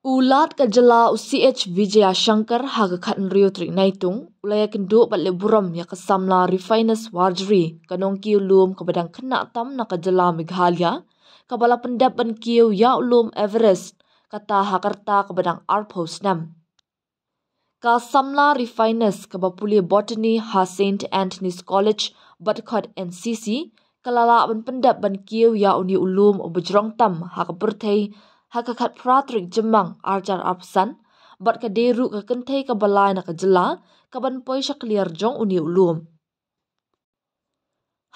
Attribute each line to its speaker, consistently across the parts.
Speaker 1: Ulat ka jala UCH Vijaya Shankar haga khatn rio trik naitung ulaya kendo bat le buram ya kasamla refiners warjri kanong kiu lum ka badang kena tam na ka jala Meghalaya ka bala pendap ban kiu ya ulum Everest kata hakarta ka badang Arpos nam. Ka samla refiners ka bapuli botany ha St. Anthony's College Batkot NCC kalala ban pendap ban kiu ya uni ulum ubajrong tam ha ka berthai hakakat pratrik jemang arjar arpsan bat ka deru ka kentai ka balai na ka jela ka ban poi sya clear jong uni ulum.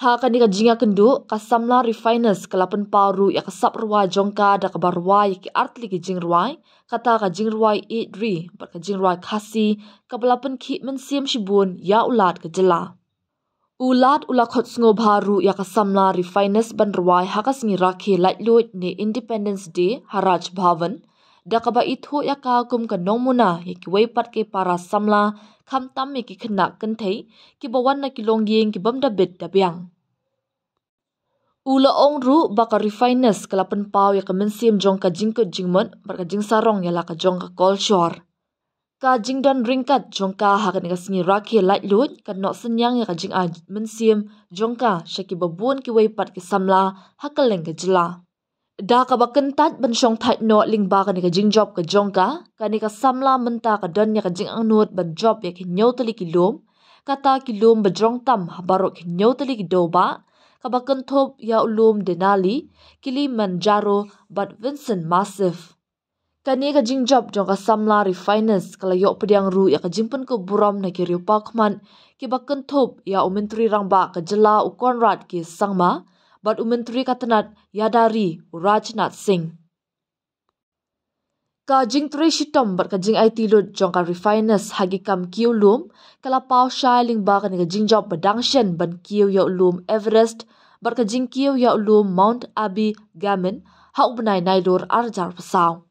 Speaker 1: Ha ka ni ka jinga kendu ka samla refiners ka lapan paru ya ka sap ruai jong ka da ka barwai ki artli ki jing ruai kata ka jing ruai idri bat ka jing ruai khasi ka balapan ki mensim shibun ya ulat ka jela. Ulat ulakot sngo baru ya kasamla refiners ban ruai hakas ngi rakhi lightload ni Independence Day Haraj Bhavan da kaba itho ya ka kum ka nongmuna ya ki weipat ke para samla kham tam ki khna kenthei ki bawan na ki longyeng ki bamda bit da biang. Ula ong ru baka refiners kalapan pau ya ka mensim jong ka jingkut jingmon bar ka jing sarong ya la ka jong ka kolshor. Ka jing don ringkat jongka ha ka singi rakhi lightload ka no senyang ya ka jing a mensim jongka syaki babun ki weipat ki samla hakaleng ka jela. Da ka bakentat ban syong thait no lingba ka ni ka jing job ka jongka ka ni ka samla menta ka don ya ka jing angnut ban job ya ki nyotali ki lom kata ki lom bajrong tam ha barok ki nyotali ki doba ka bakentop ya ulum Denali Kilimanjaro bat Vincent Massif. Kani ka jing job jong ka samla refiners kala yok pediang ru ya ka jimpen ko buram na ki riu pakman ki bakken top ya umentri rangba ka jela u Conrad ki sangma bat umentri katanat Yadari Rajnath Singh. Ka jing tri shitom bat ka jing IT lut jong ka refiners hagi kam kiu lum kala pau shailing ba ka ni ka jing job badang shen ban kiu ya ulum Everest bat ka jing kiu ya ulum Mount Abu Gamin ha ubnai nailor arjar pasau.